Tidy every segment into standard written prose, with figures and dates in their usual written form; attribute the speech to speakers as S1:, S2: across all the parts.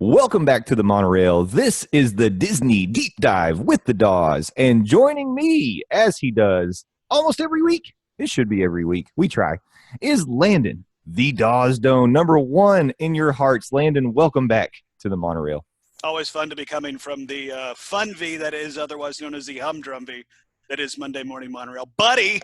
S1: Welcome back to the monorail. This is the Disney Deep Dive with the Dawes. And joining me, as he does almost every week, it should be every week, we try, is Landon, the Dawes Dome, #1 in your hearts. Landon, welcome back to the monorail.
S2: Always fun to be coming from the fun V that is otherwise known as the humdrum V that is Monday Morning Monorail. Buddy,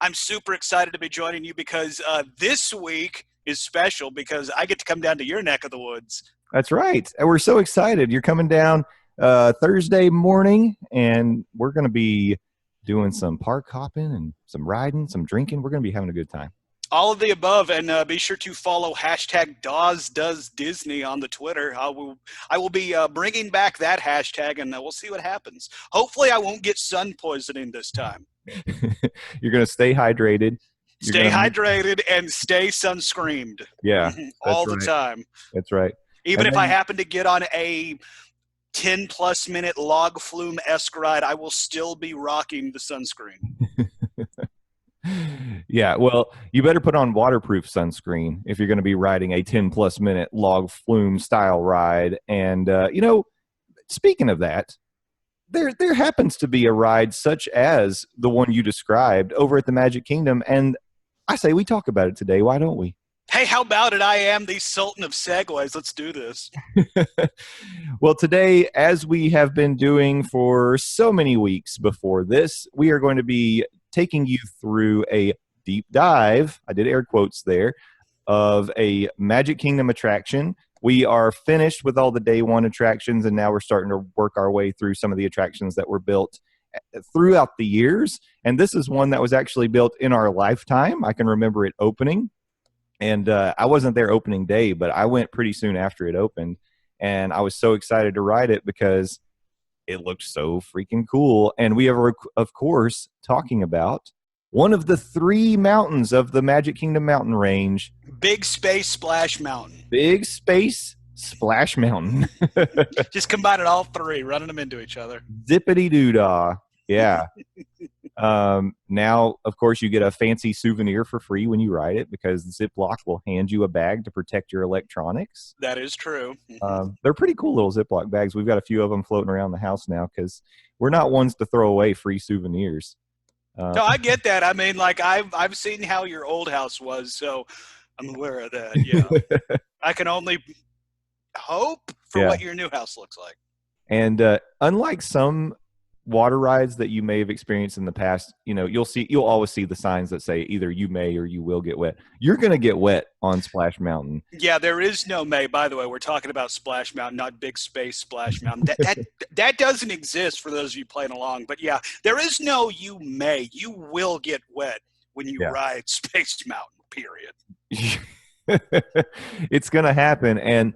S2: I'm super excited to be joining you because this week is special because I get to come down to your neck of the woods.
S1: That's right. And we're so excited. You're coming down Thursday morning, and we're going to be doing some park hopping and some riding, some drinking. We're going to be having a good time.
S2: All of the above, and be sure to follow #DawesDoesDisney on the Twitter. I will be bringing back that hashtag, and we'll see what happens. Hopefully, I won't get sun poisoning this time.
S1: You're going to stay hydrated.
S2: Stay hydrated and stay sunscreened.
S1: Yeah.
S2: all the time.
S1: That's right.
S2: Even if I happen to get on a 10-plus minute log flume-esque ride, I will still be rocking the sunscreen.
S1: Yeah, well, you better put on waterproof sunscreen if you're going to be riding a 10-plus minute log flume style ride. And, speaking of that, there happens to be a ride such as the one you described over at the Magic Kingdom. And I say we talk about it today. Why don't we?
S2: Hey, how about it? I am the Sultan of Segways. Let's do this.
S1: Well, today, as we have been doing for so many weeks before this, we are going to be taking you through a deep dive, I did air quotes there, of a Magic Kingdom attraction. We are finished with all the day one attractions, and now we're starting to work our way through some of the attractions that were built throughout the years. And this is one that was actually built in our lifetime. I can remember it opening. And I wasn't there opening day, but I went pretty soon after it opened. And I was so excited to ride it because it looked so freaking cool. And we are, of course, talking about one of the 3 mountains of the Magic Kingdom mountain range.
S2: Big Space Splash Mountain.
S1: Big Space Splash Mountain.
S2: Just combining all 3, running them into each other.
S1: Zippity-doo-dah. Yeah. Now, of course, you get a fancy souvenir for free when you ride it because Ziploc will hand you a bag to protect your electronics.
S2: That is true.
S1: They're pretty cool little Ziploc bags. We've got a few of them floating around the house now because we're not ones to throw away free souvenirs.
S2: No, I get that. I mean, like I've seen how your old house was, so I'm aware of that. Yeah, I can only hope for what your new house looks like.
S1: And unlike some water rides that you may have experienced in the past, you'll always see the signs that say either you may or you will get wet. You're going to get wet on Splash Mountain.
S2: Yeah, there is no may. By the way, we're talking about Splash Mountain, not Big Space Splash Mountain. That doesn't exist for those of you playing along. But yeah, there is no you may. You will get wet when you ride Space Mountain, period.
S1: It's going to happen. And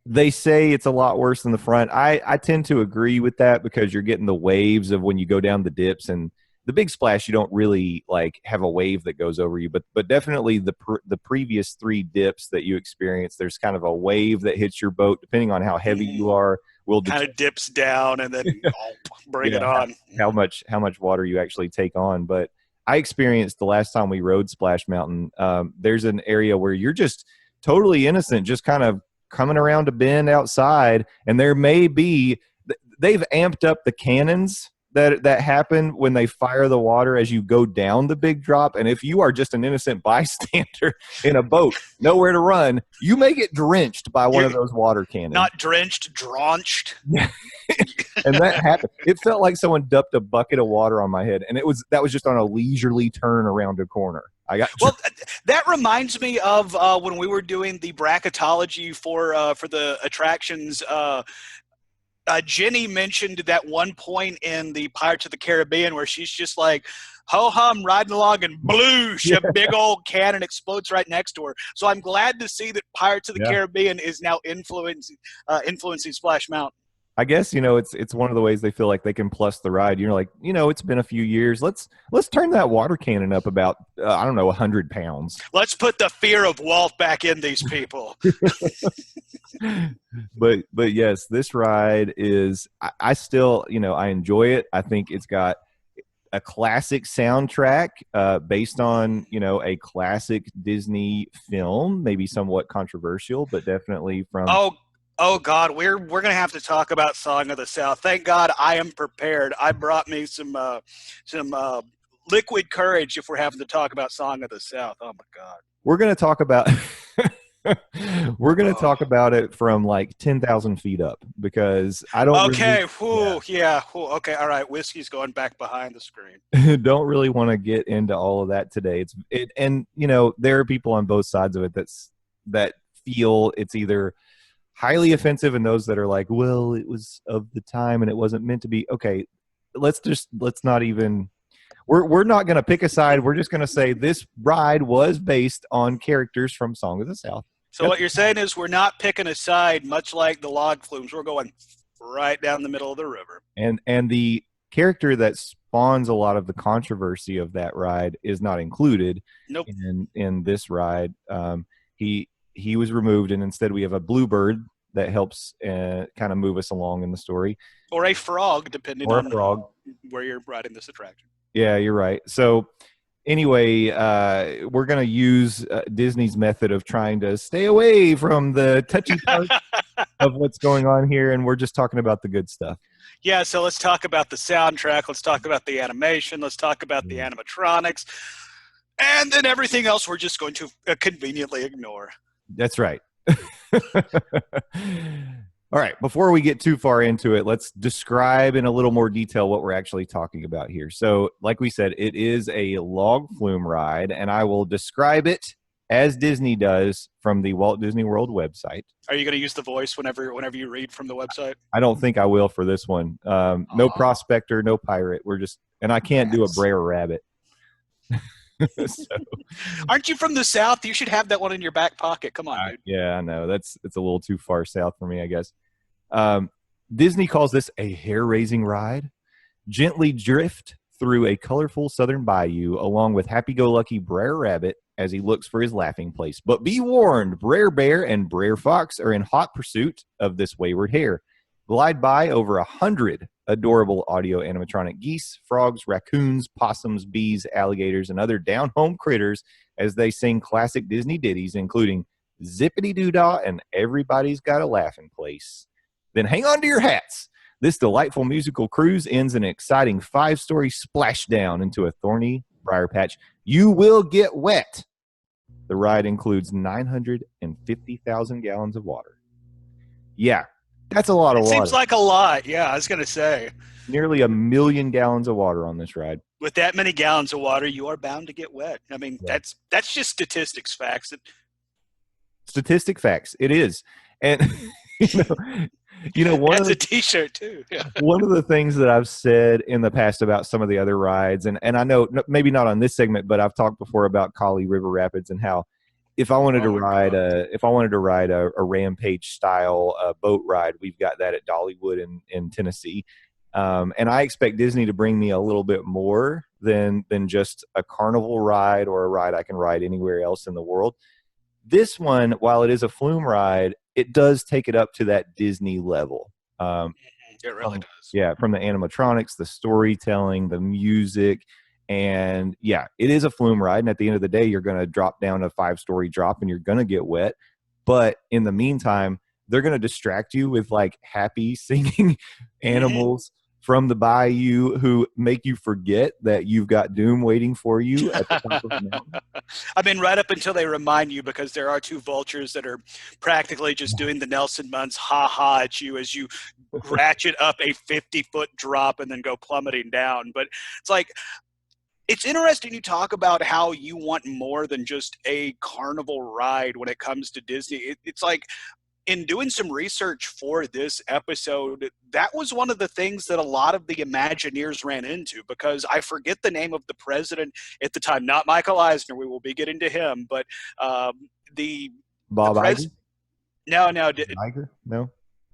S1: they say it's a lot worse than the front. I tend to agree with that because you're getting the waves of when you go down the dips, and the Big Splash, you don't really like have a wave that goes over you, but definitely the previous 3 dips that you experience, there's kind of a wave that hits your boat depending on how heavy you are. Will
S2: kind of dips down and then bring it on.
S1: How much water you actually take on. But I experienced the last time we rode Splash Mountain. There's an area where you're just totally innocent, just kind of coming around a bend outside, and there may be, they've amped up the cannons that happen when they fire the water as you go down the big drop. And if you are just an innocent bystander in a boat, nowhere to run, you may get drenched by one of those water cannons.
S2: Not drenched, drenched.
S1: And that happened. It felt like someone dumped a bucket of water on my head, and that was just on a leisurely turn around a corner.
S2: Well, that reminds me of when we were doing the bracketology for the attractions. Jenny mentioned that one point in the Pirates of the Caribbean where she's just like, ho-hum, riding along, and bloosh, a big old cannon explodes right next to her. So I'm glad to see that Pirates of the Caribbean is now influencing Splash Mountain.
S1: I guess, it's one of the ways they feel like they can plus the ride. You're like, it's been a few years. Let's turn that water cannon up about, 100 pounds.
S2: Let's put the fear of Walt back in these people.
S1: But yes, this ride is, I still, I enjoy it. I think it's got a classic soundtrack based on, a classic Disney film, maybe somewhat controversial, but definitely from...
S2: Oh God, we're gonna have to talk about Song of the South. Thank God I am prepared. I brought me some liquid courage if we're having to talk about Song of the South. Oh my God.
S1: We're going to talk about we're going to
S2: Oh.
S1: talk about it from like 10,000 feet up because I don't really
S2: Okay. Whew, yeah. Whew, okay. All right. Whiskey's going back behind the screen.
S1: don't really want to get into all of that today. And you know, there are people on both sides of it that feel it's either highly offensive and those that are like, well, it was of the time and it wasn't meant to be. Okay, let's not even we're not going to pick a side. We're just going to say this ride was based on characters from Song of the South.
S2: So what you're saying is we're not picking a side, much like the log flumes. We're going right down the middle of the river.
S1: And the character that spawns a lot of the controversy of that ride is not included
S2: Nope.
S1: in this ride. He was removed, and instead we have a bluebird that helps kind of move us along in the story,
S2: or a frog, depending on where you're riding this attraction.
S1: Yeah, you're right. So anyway, we're going to use Disney's method of trying to stay away from the touchy part of what's going on here, and we're just talking about the good stuff.
S2: Yeah, so let's talk about the soundtrack. Let's talk about the animation. Let's talk about the animatronics. And then everything else we're just going to conveniently ignore.
S1: That's right. All right, before we get too far into it, let's describe in a little more detail what we're actually talking about here. So, like we said, it is a log flume ride, and I will describe it as Disney does from the Walt Disney World website.
S2: Are you going to use the voice whenever you read from the website?
S1: I don't think I will for this one. No prospector, no pirate. And I can't do a briar rabbit.
S2: So. Aren't you from the South? You should have that one in your back pocket. Come on, dude.
S1: Yeah, I know. It's a little too far south for me, I guess. Disney calls this a hair-raising ride. Gently drift through a colorful southern bayou along with happy-go-lucky Brer Rabbit as he looks for his laughing place. But be warned, Brer Bear and Brer Fox are in hot pursuit of this wayward hare. Glide by over 100 adorable audio animatronic geese, frogs, raccoons, possums, bees, alligators, and other down-home critters as they sing classic Disney ditties, including Zippity Doo Dah and Everybody's Got a Laughing Place. Then hang on to your hats. This delightful musical cruise ends in an exciting 5-story splashdown into a thorny briar patch. You will get wet. The ride includes 950,000 gallons of water. Yeah, that's a lot of water.
S2: Seems like a lot. Yeah, I was going to say.
S1: Nearly 1 million gallons of water on this ride.
S2: With that many gallons of water, you are bound to get wet. I mean, yeah. That's just statistics facts.
S1: Statistic facts. It is. And, you know,
S2: that's a T-shirt too. Yeah.
S1: One of the things that I've said in the past about some of the other rides, and I know maybe not on this segment, but I've talked before about Kali River Rapids and how if I wanted to ride a Rampage style boat ride, we've got that at Dollywood in Tennessee. And I expect Disney to bring me a little bit more than just a carnival ride or a ride I can ride anywhere else in the world. This one, while it is a flume ride, it does take it up to that Disney level.
S2: It really does.
S1: Yeah, from the animatronics, the storytelling, the music, and yeah, it is a flume ride. And at the end of the day, you're going to drop down a 5-story drop and you're going to get wet. But in the meantime, they're going to distract you with like happy singing animals from the bayou who make you forget that you've got doom waiting for you at the top of the mountain.
S2: I mean, right up until they remind you, because there are 2 vultures that are practically just doing the Nelson Muntz ha-ha at you as you ratchet up a 50-foot drop and then go plummeting down. But it's like, it's interesting you talk about how you want more than just a carnival ride when it comes to Disney. It's like, in doing some research for this episode, that was one of the things that a lot of the Imagineers ran into, because I forget the name of the president at the time, not Michael Eisner. We will be getting to him, but
S1: Bob Iger?
S2: No.
S1: Iger?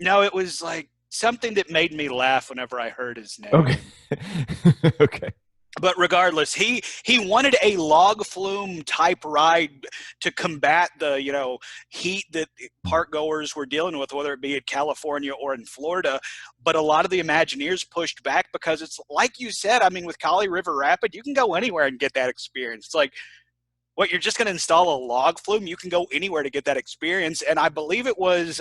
S2: No, it was like something that made me laugh whenever I heard his name.
S1: Okay. Okay.
S2: But regardless, he wanted a log flume type ride to combat the, heat that park goers were dealing with, whether it be in California or in Florida. But a lot of the Imagineers pushed back because it's like you said, I mean, with Kali River Rapid, you can go anywhere and get that experience. It's like What, you're just going to install a log flume? You can go anywhere to get that experience. And I believe it was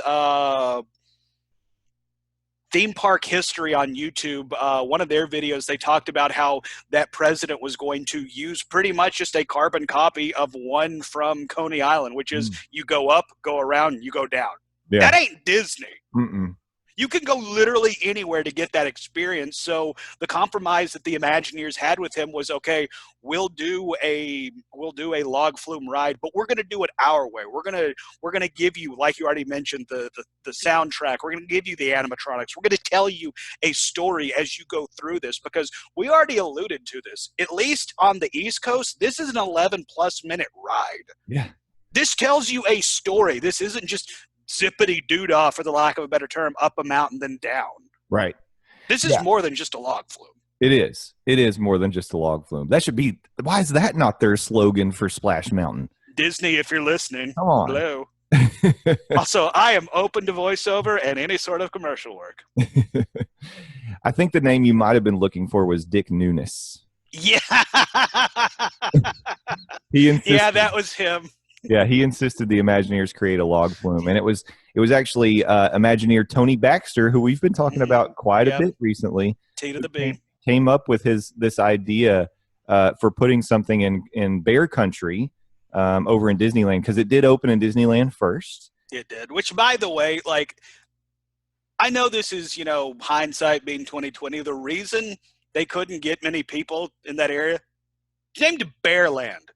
S2: Theme Park History on YouTube. One of their videos, they talked about how that president was going to use pretty much just a carbon copy of one from Coney Island, which is you go up, go around, you go down.
S1: Yeah.
S2: That ain't Disney.
S1: Mm-mm.
S2: You can go literally anywhere to get that experience. So the compromise that the Imagineers had with him was, okay, we'll do a log flume ride, but we're going to do it our way. We're going to give you, like you already mentioned, the soundtrack. We're going to give you the animatronics. We're going to tell you a story as you go through this, because we already alluded to this. At least on the East Coast, this is an 11+ minute ride.
S1: Yeah.
S2: This tells you a story. This isn't just zippity doodah, for the lack of a better term, up a mountain then down.
S1: Right.
S2: This is more than just a log flume.
S1: It is. It is more than just a log flume. That should be. Why is that not their slogan for Splash Mountain?
S2: Disney, if you're listening,
S1: come on.
S2: Hello. Also, I am open to voiceover and any sort of commercial work.
S1: I think the name you might have been looking for was Dick Nunes.
S2: Yeah.
S1: Yeah,
S2: that was him.
S1: Yeah, he insisted the Imagineers create a log flume, and it was actually Imagineer Tony Baxter, who we've been talking about quite a bit recently.
S2: T to the B.
S1: Came up with this idea for putting something in Bear Country over in Disneyland, because it did open in Disneyland first.
S2: It did, which, by the way, like, I know this is, hindsight being 2020. The reason they couldn't get many people in that area, it's named Bearland.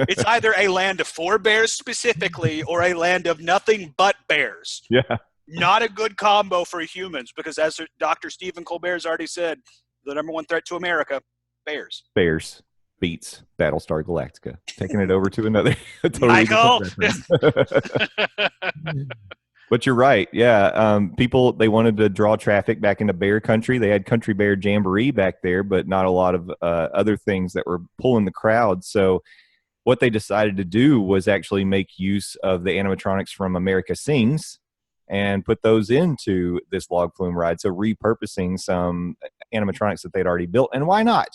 S2: It's either a land for bears specifically or a land of nothing but bears.
S1: Yeah.
S2: Not a good combo for humans, because as Dr. Stephen Colbert has already said, the number one threat to America, bears.
S1: Bears beats Battlestar Galactica. Taking it over to another. Totally
S2: Michael!
S1: But you're right. Yeah. People, they wanted to draw traffic back into Bear Country. They had Country Bear Jamboree back there, but not a lot of other things that were pulling the crowd. So what they decided to do was actually make use of the animatronics from America Sings and put those into this log flume ride. So repurposing some animatronics that they'd already built. And why not?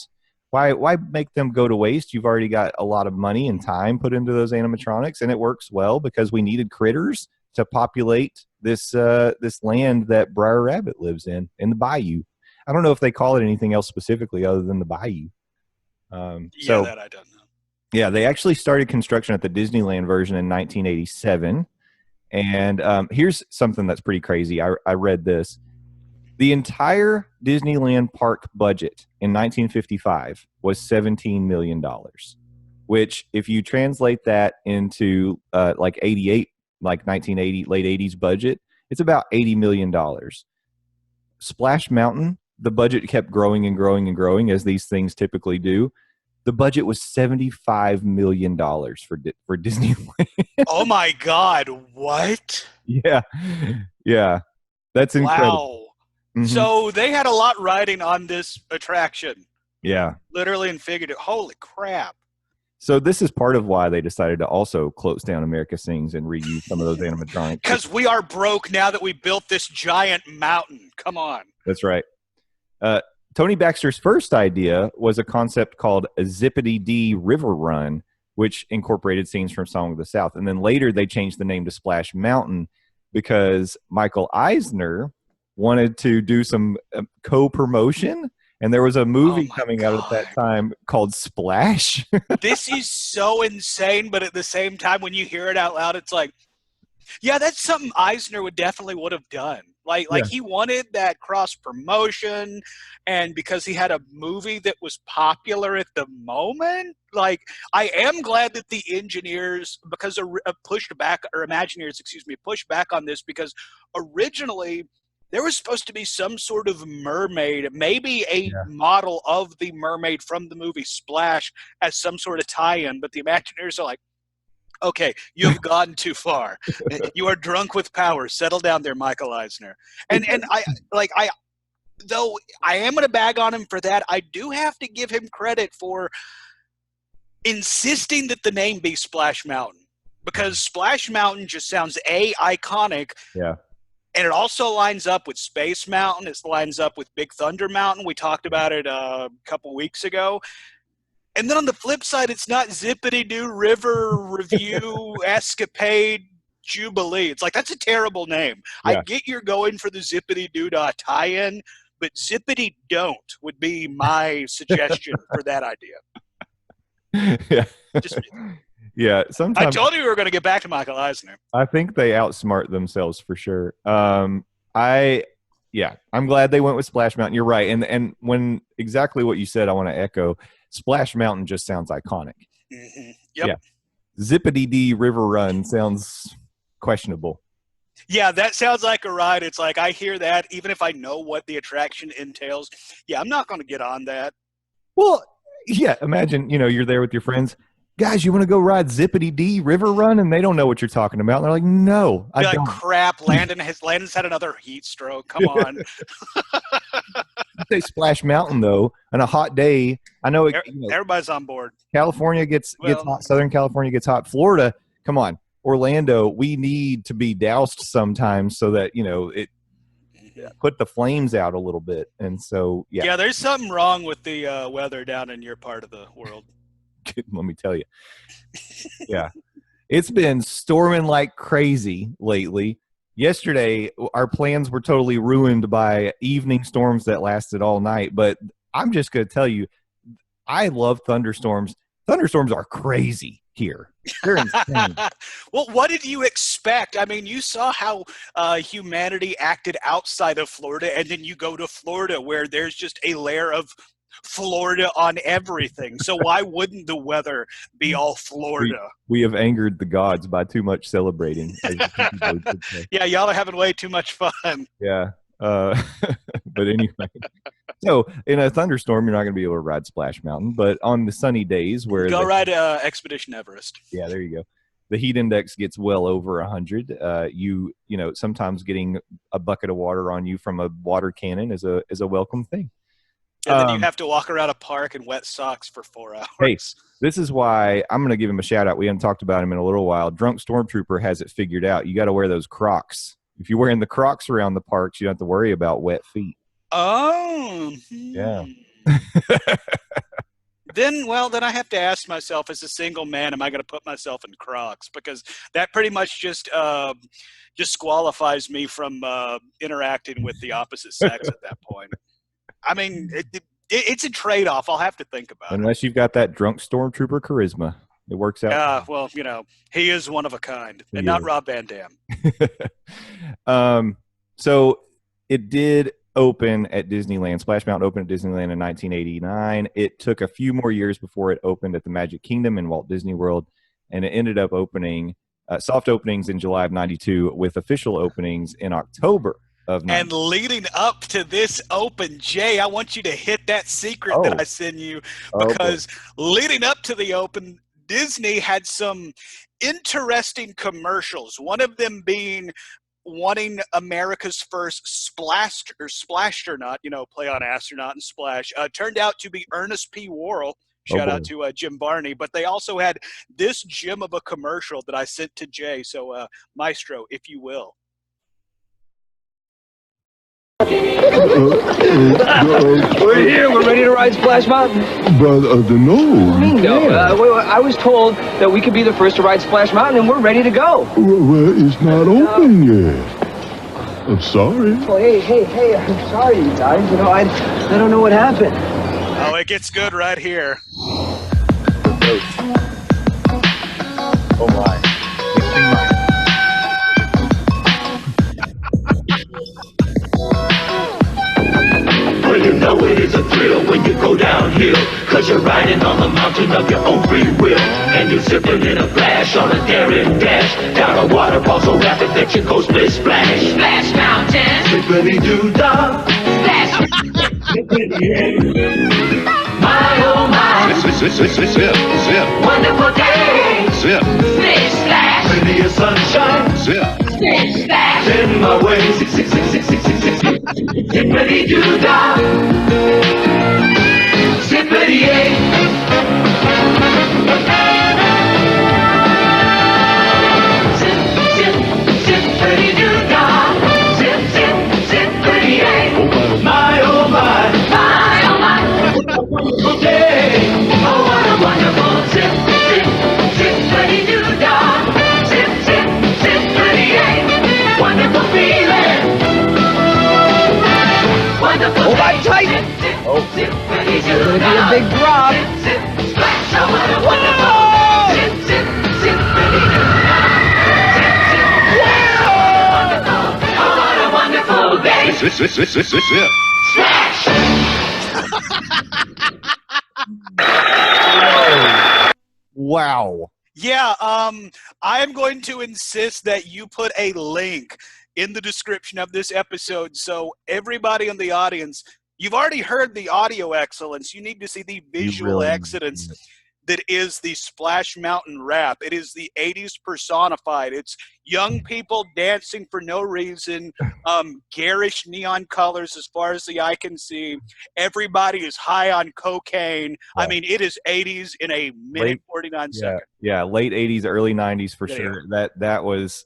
S1: Why make them go to waste? You've already got a lot of money and time put into those animatronics, and it works well because we needed critters to populate this land that Briar Rabbit lives in the bayou. I don't know if they call it anything else specifically other than the bayou.
S2: That I don't know.
S1: Yeah, they actually started construction at the Disneyland version in 1987. And here's something that's pretty crazy. I read this. The entire Disneyland park budget in 1955 was $17 million, which if you translate that into like 1980, late 80s budget, it's about $80 million. Splash Mountain, the budget kept growing and growing and growing, as these things typically do. The budget was $75 million for Disneyland.
S2: Oh my God! What?
S1: Yeah, that's incredible.
S2: Wow. Mm-hmm. So they had a lot riding on this attraction.
S1: Yeah,
S2: literally and figuratively. Holy crap!
S1: So this is part of why they decided to also close down America Sings and reuse some of those animatronics.
S2: Because we are broke now that we built this giant mountain. Come on.
S1: That's right. Tony Baxter's first idea was a concept called a Zippity Dee River Run, which incorporated scenes from Song of the South. And then later they changed the name to Splash Mountain because Michael Eisner wanted to do some co-promotion. And there was a movie coming out at that time called Splash.
S2: This is so insane, but at the same time, when you hear it out loud, it's like, yeah, that's something Eisner would have done. Like he wanted that cross promotion, and because he had a movie that was popular at the moment, like I am glad that the engineers, because pushed back on this, because originally there was supposed to be some sort of mermaid, maybe a model of the mermaid from the movie Splash as some sort of tie-in, but the Imagineers are like, okay, you have gone too far. You are drunk with power. Settle down there, Michael Eisner. And though I am going to bag on him for that, I do have to give him credit for insisting that the name be Splash Mountain, because Splash Mountain just sounds iconic.
S1: Yeah.
S2: And it also lines up with Space Mountain. It lines up with Big Thunder Mountain. We talked about it a couple weeks ago. And then on the flip side, it's not Zippity Doo River Review Escapade Jubilee. It's like, that's a terrible name.
S1: Yeah.
S2: I get you're going for the Zippity Doo tie-in, but Zippity Don't would be my suggestion for that idea.
S1: Yeah.
S2: Just,
S1: yeah.
S2: I
S1: Sometimes
S2: told you we were going to get back to Michael Eisner.
S1: I think they outsmart themselves for sure. I'm glad they went with Splash Mountain. You're right. And when exactly what you said, I want to echo. Splash Mountain just sounds iconic.
S2: Mm-hmm. Yep.
S1: Yeah. Zippity Dee River Run sounds questionable.
S2: Yeah, that sounds like a ride. It's like, I hear that, even if I know what the attraction entails. Yeah, I'm not going to get on that.
S1: Well, yeah, imagine, you're there with your friends. Guys, you want to go ride Zippity Dee River Run? And they don't know what you're talking about. And they're like, no, I don't.
S2: Crap, Landon's had another heat stroke. Come on.
S1: You say Splash Mountain, though, on a hot day. I know,
S2: everybody's on board.
S1: California gets hot. Southern California gets hot. Florida, come on. Orlando, we need to be doused sometimes so that, it put the flames out a little bit. And so, yeah.
S2: Yeah, there's something wrong with the weather down in your part of the world.
S1: Let me tell you. Yeah. It's been storming like crazy lately. Yesterday, our plans were totally ruined by evening storms that lasted all night. But I'm just going to tell you, I love thunderstorms. Thunderstorms are crazy here. They're insane.
S2: Well, what did you expect? I mean, you saw how humanity acted outside of Florida, and then you go to Florida where there's just a layer of Florida on everything. So why wouldn't the weather be all Florida?
S1: We have angered the gods by too much celebrating.
S2: Yeah, y'all are having way too much fun.
S1: Yeah. But anyway, so in a thunderstorm, you're not going to be able to ride Splash Mountain. But on the sunny days where
S2: ride Expedition Everest.
S1: Yeah, there you go. The heat index gets well over 100. Sometimes getting a bucket of water on you from a water cannon is a welcome thing.
S2: And then you have to walk around a park in wet socks for 4 hours.
S1: Hey, this is why I'm going to give him a shout out. We haven't talked about him in a little while. Drunk Stormtrooper has it figured out. You got to wear those Crocs. If you're wearing the Crocs around the parks, you don't have to worry about wet feet.
S2: Oh.
S1: Yeah.
S2: Then I have to ask myself, as a single man, am I going to put myself in Crocs? Because that pretty much just disqualifies me from interacting with the opposite sex at that point. I mean, it's a trade-off. I'll have to think about it.
S1: Unless you've got that Drunk Stormtrooper charisma. It works out.
S2: Yeah, well, he is one of a kind, and not Rob Van Dam.
S1: So it did open at Disneyland. Splash Mountain opened at Disneyland in 1989. It took a few more years before it opened at the Magic Kingdom in Walt Disney World, and it ended up opening soft openings in July of 92 with official openings in October.
S2: And leading up to this open, Jay, I want you to hit that secret that I send you, because leading up to the open, Disney had some interesting commercials. One of them being wanting America's first splastronaut, play on astronaut and splash, turned out to be Ernest P. Worrell. Shout out to Jim Barney. But they also had this gem of a commercial that I sent to Jay. So, Maestro, if you will.
S3: We're here. We're ready to ride Splash Mountain.
S4: But no.
S3: Bingo. I was told that we could be the first to ride Splash Mountain, and we're ready to go.
S4: Well, it's not open yet. I'm sorry.
S3: Oh, hey, I'm sorry, you guys. I don't know what happened.
S2: Oh, it gets good right here.
S1: Oh, my.
S5: Well, you know it is a thrill when you go downhill, 'cause you're riding on the mountain of your own free will. And you're zipping in a flash on a daring dash down a waterfall so rapid that you go split splash. Splash Mountain. Zippity-doo-dah. Splash. My oh my.
S4: Zip.
S5: Wonderful day.
S4: Zip.
S5: Splish splash. Plenty of sunshine.
S4: Zip.
S5: Splish splash. In my way. Zippity-doo-dah. Zippity-yay. Zippity-doo-dah. Zippity-yay. My oh my. My oh my. Wonderful day. Oh, what a
S3: gonna be a big drop.
S5: Zip, splash, oh what a wonderful. Zip, zip, zip, really do. Zip, zip, wonderful. Oh what a wonderful day.
S4: Zip.
S5: Splash.
S1: Wow.
S2: Yeah, I am going to insist that you put a link in the description of this episode so everybody in the audience, you've already heard the audio excellence. You need to see the visual
S1: really
S2: excellence that is the Splash Mountain rap. It is the 80s personified. It's young people dancing for no reason, garish neon colors as far as the eye can see. Everybody is high on cocaine.
S1: Yeah.
S2: I mean, it is 80s in a minute 49 seconds.
S1: Yeah, late 80s, early 90s for
S2: Yeah,
S1: sure. That was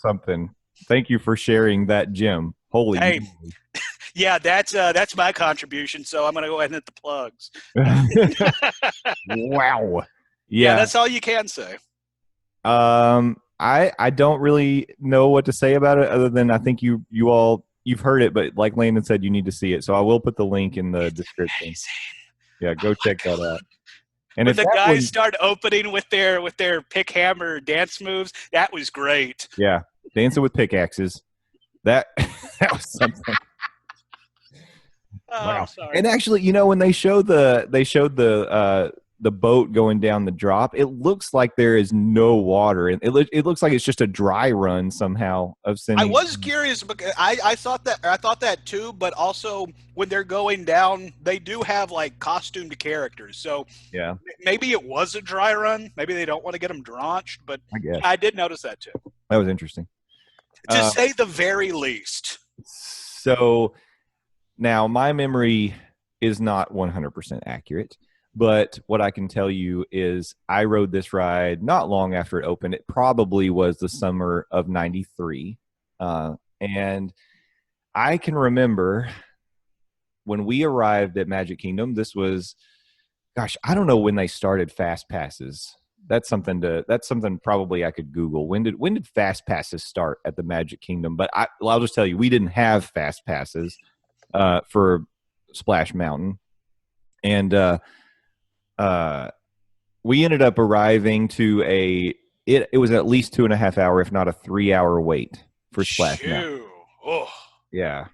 S1: something. Thank you for sharing that, Jim. Holy
S2: Hey.
S1: moly.
S2: Yeah, that's my contribution. So I'm gonna go ahead and hit the plugs.
S1: Wow.
S2: Yeah,
S1: Yeah.
S2: that's all you can say.
S1: I don't really know what to say about it other than I think you've heard it, but like Landon said, you need to see it. So I will put the link in the description.
S2: Amazing.
S1: Yeah, go check that out. And
S2: When
S1: if
S2: the
S1: that
S2: guys
S1: one-
S2: start opening with their pick hammer dance moves, that was great.
S1: yeah, dancing with pickaxes. That was something.
S2: Oh,
S1: Wow.
S2: sorry.
S1: And actually, when they showed the boat going down the drop, it looks like there is no water, and it looks like it's just a dry run somehow of sending.
S2: I was curious because I thought that too, but also when they're going down, they do have like costumed characters. So
S1: Yeah,
S2: maybe it was a dry run. Maybe they don't want to get them drenched, but
S1: I guess
S2: I did notice that too.
S1: that was interesting.
S2: To say the very least.
S1: So now my memory is not 100% accurate, but what I can tell you is I rode this ride not long after it opened. It probably was the summer of '93. And I can remember when we arrived at Magic Kingdom, this was, gosh, I don't know when they started fast passes. That's something probably I could Google. When did fast passes start at the Magic Kingdom? But I'll just tell you, we didn't have fast passes for Splash Mountain, and we ended up arriving to it was at least 2.5 hour, if not a 3 hour wait for Splash Mountain.
S2: Shoo. Oh.
S1: Yeah,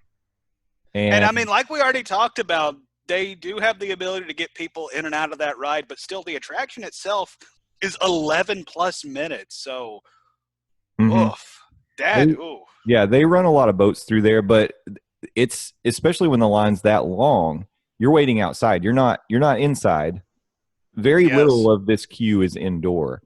S2: And I mean, like we already talked about, they do have the ability to get people in and out of that ride, but still the attraction itself is 11 plus minutes. So,
S1: Mhm. Yeah, they run a lot of boats through there, but it's especially when the line's that long, you're waiting outside. You're not inside. Very
S2: Yes.
S1: little of this queue is indoor.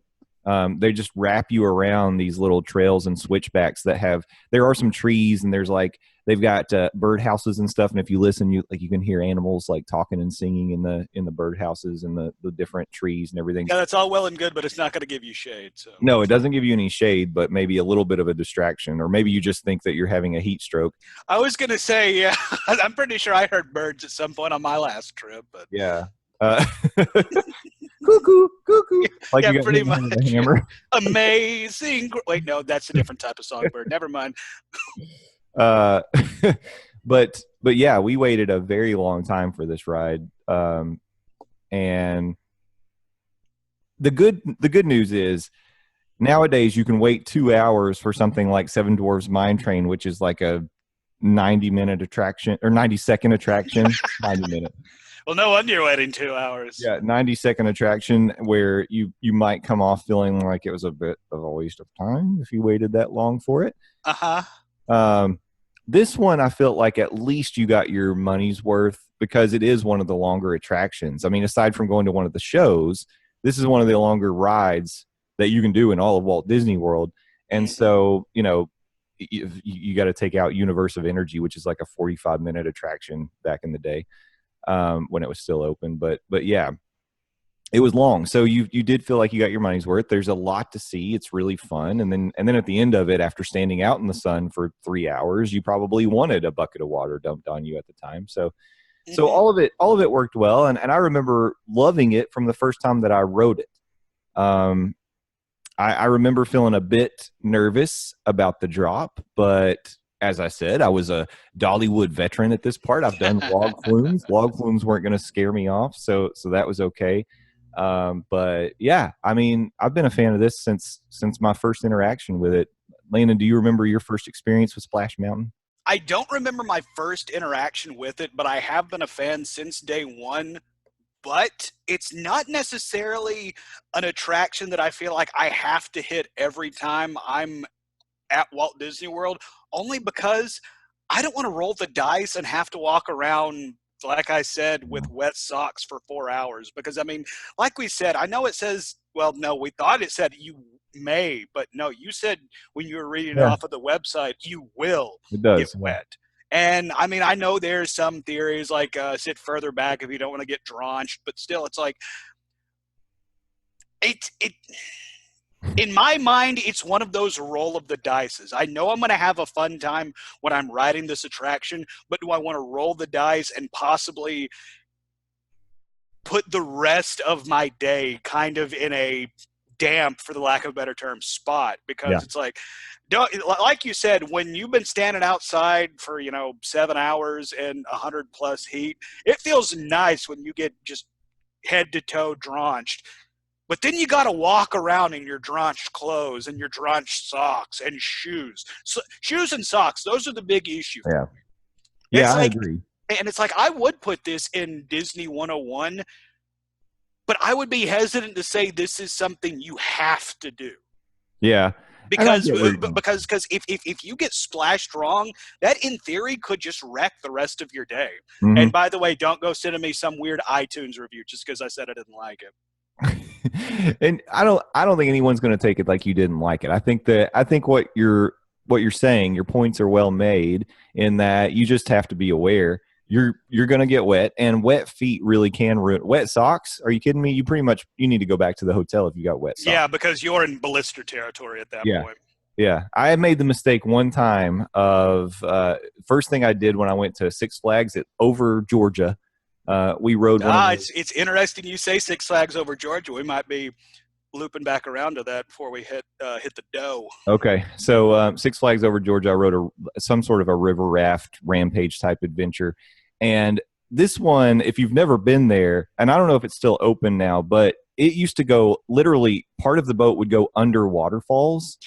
S1: They just wrap you around these little trails and switchbacks there are some trees, and they've got bird houses and stuff. And if you listen, you can hear animals like talking and singing in the bird houses and the different trees and everything.
S2: Yeah, that's all well and good, but it's not going to give you shade. So
S1: No, it doesn't give you any shade, but maybe a little bit of a distraction, or maybe you just think that you're having a heat stroke.
S2: I was going to say, yeah, I'm pretty sure I heard birds at some point on my last trip, but
S1: Yeah. Cuckoo, cuckoo. Like
S2: Yeah,
S1: you got
S2: pretty
S1: hit with a
S2: much.
S1: hammer.
S2: amazing. Wait, no, that's a different type of songbird. Never mind.
S1: But yeah, we waited a very long time for this ride. And the good news is nowadays you can wait 2 hours for something like Seven Dwarfs Mine Train, which is like a 90-minute attraction or 90-second attraction. 90 minute.
S2: Well, no wonder you're waiting 2 hours.
S1: Yeah, 90-second attraction where you might come off feeling like it was a bit of a waste of time if you waited that long for it.
S2: Uh-huh.
S1: This one, I felt like at least you got your money's worth because it is one of the longer attractions. I mean, aside from going to one of the shows, this is one of the longer rides that you can do in all of Walt Disney World. And so, you got to take out Universe of Energy, which is like a 45-minute attraction back in the day. When it was still open, but yeah, it was long. So you did feel like you got your money's worth. There's a lot to see. It's really fun. And then at the end of it, after standing out in the sun for 3 hours, you probably wanted a bucket of water dumped on you at the time. So all of it worked well. And I remember loving it from the first time that I rode it. I remember feeling a bit nervous about the drop, but as I said, I was a Dollywood veteran at this part. I've done log flumes. Log flumes weren't going to scare me off, so that was okay. But yeah, I mean, I've been a fan of this since my first interaction with it. Landon, do you remember your first experience with Splash Mountain?
S2: I don't remember my first interaction with it, but I have been a fan since day one. But it's not necessarily an attraction that I feel like I have to hit every time I'm at Walt Disney World, only because I don't want to roll the dice and have to walk around, like I said, with wet socks for 4 hours. Because, I mean, like we said, I know it says, well, no, we thought it said you may, but no, you said when you were reading it off of the website, you will get wet. And, I mean, I know there's some theories like sit further back if you don't want to get drenched, but still, it's like, in my mind, it's one of those roll of the dices. I know I'm going to have a fun time when I'm riding this attraction, but do I want to roll the dice and possibly put the rest of my day kind of in a damp, for the lack of a better term, spot? Because it's like, like you said, when you've been standing outside for 7 hours in 100+ heat, it feels nice when you get just head to toe drenched. But then you got to walk around in your drenched clothes and your drenched socks and shoes. So, shoes and socks, those are the big issue.
S1: Yeah, I agree.
S2: And it's like, I would put this in Disney 101, but I would be hesitant to say this is something you have to do.
S1: Yeah.
S2: Because if you get splashed wrong, that in theory could just wreck the rest of your day.
S1: Mm-hmm.
S2: And by the way, don't go sending me some weird iTunes review just because I said I didn't like it.
S1: And I don't think anyone's going to take it like you didn't like it. I think what you're saying, your points are well made in that you just have to be aware. You're going to get wet, and wet feet really can ruin. Wet socks? Are you kidding me? You need to go back to the hotel if you got wet socks.
S2: Yeah, because you're in blister territory at that point.
S1: Yeah, I had made the mistake one time of first thing I did when I went to Six Flags over Georgia. We rode.
S2: It's interesting you say Six Flags over Georgia. We might be looping back around to that before we hit the dough.
S1: Okay, so Six Flags over Georgia, I rode some sort of a river raft rampage type adventure, and this one, if you've never been there, and I don't know if it's still open now, but it used to go literally part of the boat would go under waterfalls.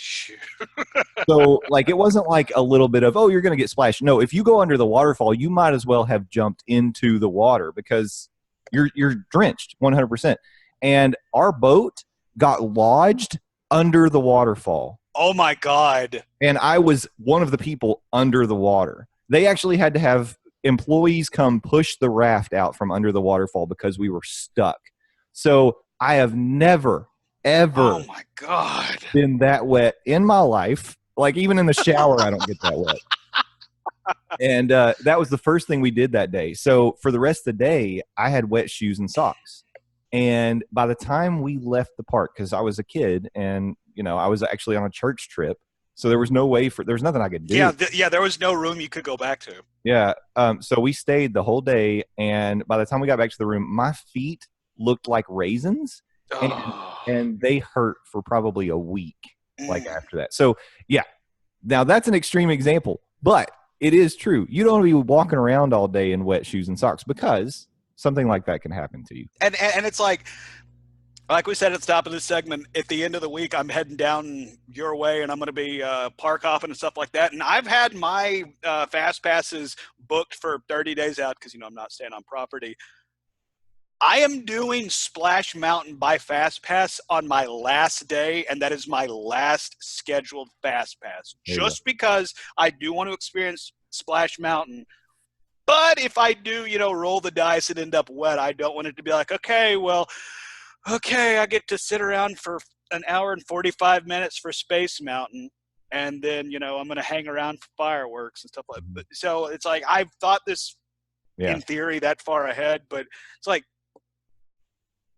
S1: So like it wasn't like a little bit of, oh, you're going to get splashed. No, if you go under the waterfall, you might as well have jumped into the water because you're drenched 100%. And our boat got lodged under the waterfall.
S2: Oh my God.
S1: And I was one of the people under the water. They actually had to have employees come push the raft out from under the waterfall because we were stuck. So I have never, ever
S2: oh my God.
S1: been that wet in my life. Like even in the shower, I don't get that wet. And that was the first thing we did that day. So for the rest of the day, I had wet shoes and socks. And by the time we left the park, because I was a kid and, I was actually on a church trip. So there was nothing I could do.
S2: Yeah, there was no room you could go back to.
S1: Yeah. So we stayed the whole day. And by the time we got back to the room, my feet looked like raisins. And they hurt for probably a week after that. So, yeah. Now, that's an extreme example. But it is true. You don't want to be walking around all day in wet shoes and socks because something like that can happen to you.
S2: And it's like we said at the top of this segment, at the end of the week, I'm heading down your way and I'm going to be park hopping and stuff like that. And I've had my fast passes booked for 30 days out because, I'm not staying on property. I am doing Splash Mountain by Fast Pass on my last day, and that is my last scheduled Fast Pass. Just because I do want to experience Splash Mountain. But if I do, roll the dice and end up wet, I don't want it to be like, okay, I get to sit around for an hour and 45 minutes for Space Mountain, and then, I'm going to hang around for fireworks and stuff like that. So it's like I've thought this in theory that far ahead, but it's like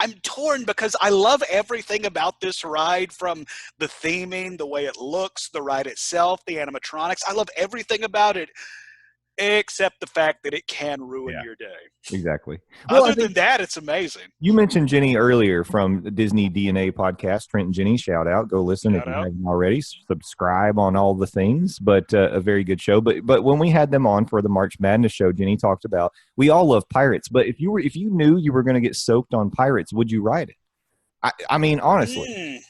S2: I'm torn because I love everything about this ride, from the theming, the way it looks, the ride itself, the animatronics. I love everything about it. except the fact that it can ruin
S1: Yeah.
S2: your day.
S1: Exactly. Well,
S2: Other than that, it's amazing.
S1: you mentioned Jenny earlier from the Disney DNA podcast. Trent and Jenny, shout out. Go listen if
S2: Shout
S1: you
S2: out.
S1: haven't already. Subscribe on all the things, but a very good show. But when we had them on for the March Madness show, Jenny talked about we all love pirates, but if you knew you were going to get soaked on pirates, would you ride it? I mean, honestly.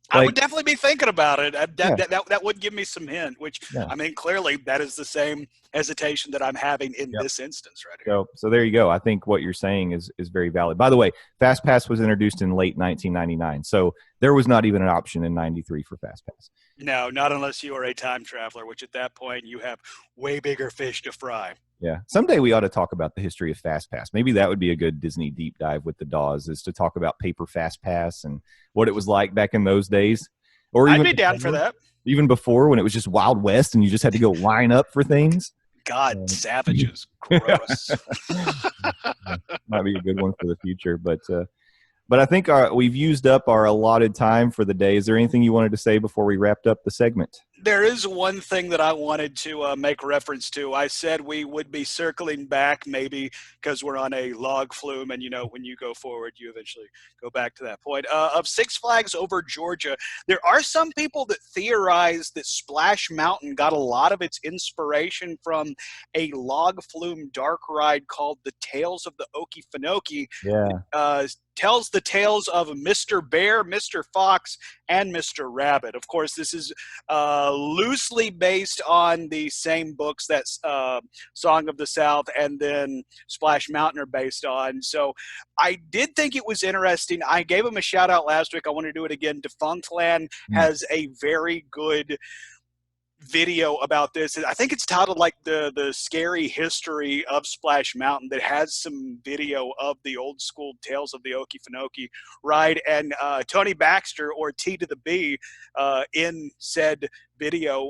S2: I
S1: Like,
S2: would definitely be thinking about it.
S1: Yeah.
S2: That would give me some hint, which,
S1: Yeah.
S2: I mean, clearly that is the same hesitation that I'm having in
S1: Yep.
S2: this instance right here.
S1: So there you go. I think what you're saying is very valid. By the way, FastPass was introduced in late 1999, so there was not even an option in 93 for FastPass.
S2: No, not unless you are a time traveler, which at that point you have way bigger fish to fry.
S1: Yeah. Someday we ought to talk about the history of FastPass. Maybe that would be a good Disney deep dive with the Dawes, is to talk about paper FastPass and what it was like back in those days. Or
S2: I'd
S1: even
S2: be down for that.
S1: Even before, when it was just Wild West and you just had to go line up for things.
S2: God, savages. Gross.
S1: Might be a good one for the future. But I think we've used up our allotted time for the day. Is there anything you wanted to say before we wrapped up the segment?
S2: There is one thing that I wanted to make reference to. I said we would be circling back, maybe because we're on a log flume, and when you go forward, you eventually go back to that point. Of Six Flags Over Georgia, there are some people that theorize that Splash Mountain got a lot of its inspiration from a log flume dark ride called the Tales of the Okefenokee.
S1: Yeah.
S2: Tells the tales of Mr. Bear, Mr. Fox, and Mr. Rabbit. Of course, this is loosely based on the same books that Song of the South and then Splash Mountain are based on. So I did think it was interesting. I gave him a shout out last week. I want to do it again. Defunctland has a very good video about this. I think it's titled like the scary history of Splash Mountain, that has some video of the old school Tales of the Okefenokee ride. And Tony Baxter, or T to the B, in said video,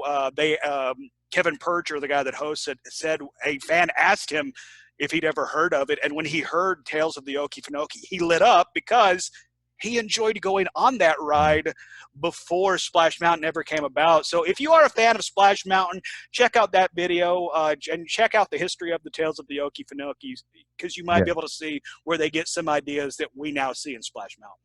S2: Kevin Perger, the guy that hosts it, said a fan asked him if he'd ever heard of it, and when he heard Tales of the Okefenokee, he lit up because he enjoyed going on that ride before Splash Mountain ever came about. So if you are a fan of Splash Mountain, check out that video and check out the history of the Tales of the Okefenokee, because you might be able to see where they get some ideas that we now see in Splash Mountain.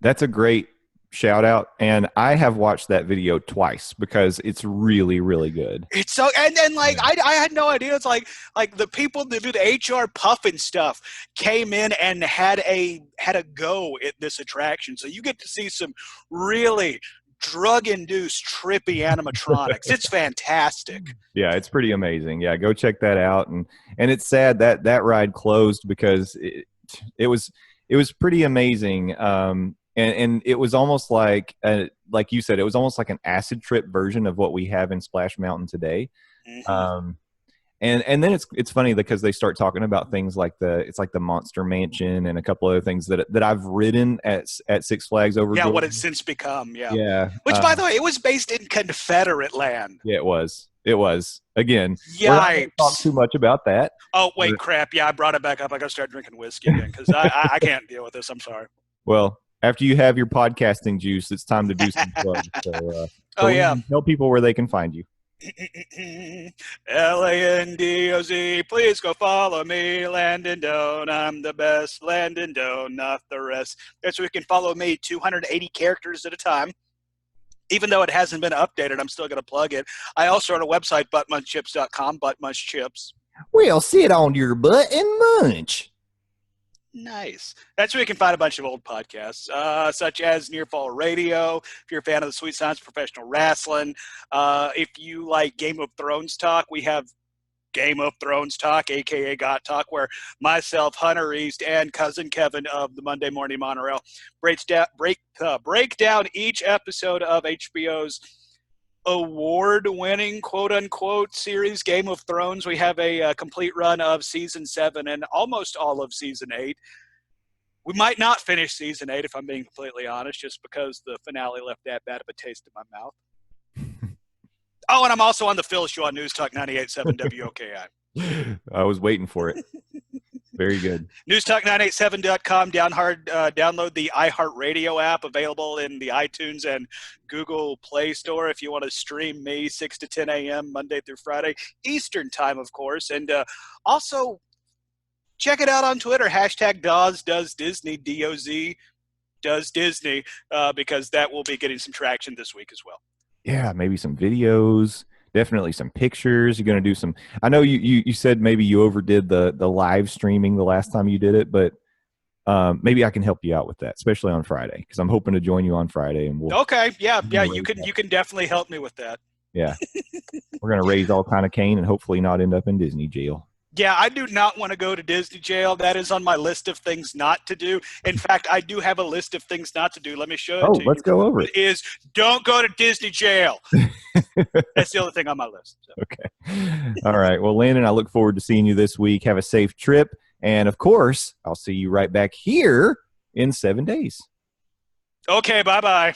S2: That's
S1: a great shout out, and I have watched that video twice because it's really, really good.
S2: It's so, and then like I had no idea. It's like the people that did HR Puffin stuff came in and had a go at this attraction, so you get to see some really drug-induced trippy animatronics. It's fantastic.
S1: Yeah, it's pretty amazing. Yeah, go check that out. And it's sad that ride closed because it was pretty amazing. And it was almost like you said, it was almost like an acid trip version of what we have in Splash Mountain today. Mm-hmm. And then it's funny because they start talking about things like the Monster Mansion and a couple other things that I've ridden at Six Flags Over.
S2: Yeah, what it's since become. Yeah.
S1: Yeah.
S2: Which, by the way, it was based in Confederate land.
S1: Yeah, it was. Again,
S2: yikes.
S1: We're not gonna talk too much about that.
S2: Oh wait, crap! Yeah, I brought it back up. I got to start drinking whiskey again because I can't deal with this. I'm sorry.
S1: Well, after you have your podcasting juice, it's time to do some plugs. So tell people where they can find you.
S2: LANDOZ, please go follow me, Landon Doan. I'm the best, Landon Doan, not the rest. That's where you can follow me, 280 characters at a time. Even though it hasn't been updated, I'm still going to plug it. I also run a website, buttmunchchips.com, buttmunchchips.
S1: Well, sit on your butt and munch.
S2: Nice. That's where you can find a bunch of old podcasts, such as Near Fall Radio, if you're a fan of the Sweet Science Professional Wrestling. If you like Game of Thrones talk, we have Game of Thrones Talk, a.k.a. Got Talk, where myself, Hunter East, and Cousin Kevin of the Monday Morning Monorail break down each episode of HBO's award-winning, quote-unquote, series Game of Thrones. We have a complete run of Season 7 and almost all of Season 8. We might not finish Season 8, if I'm being completely honest, just because the finale left that bad of a taste in my mouth. Oh, and I'm also on the Phil Show on News Talk 98.7 WOKI.
S1: I was waiting for it. Very good.
S2: Newstalk987.com. Download the iHeartRadio app, available in the iTunes and Google Play Store if you want to stream me 6 to 10 a.m. Monday through Friday, Eastern time, of course. And also check it out on Twitter. Hashtag does Disney, D-O-Z, does Disney, because that will be getting some traction this week as well.
S1: Yeah, maybe some videos. Definitely some pictures. You're going to do some. I know you said maybe you overdid the live streaming the last time you did it, but maybe I can help you out with that, especially on Friday, because I'm hoping to join you on Friday, and we'll.
S2: Okay, yeah, you can definitely help me with that.
S1: Yeah, we're going to raise all kind of cane and hopefully not end up in Disney jail.
S2: Yeah, I do not want to go to Disney jail. That is on my list of things not to do. In fact, I do have a list of things not to do. Let me show it to you.
S1: Let's go over it.
S2: It is, don't go to Disney jail. That's the only thing on my list. So.
S1: Okay. All right. Well, Landon, I look forward to seeing you this week. Have a safe trip. And, of course, I'll see you right back here in 7 days.
S2: Okay, bye-bye.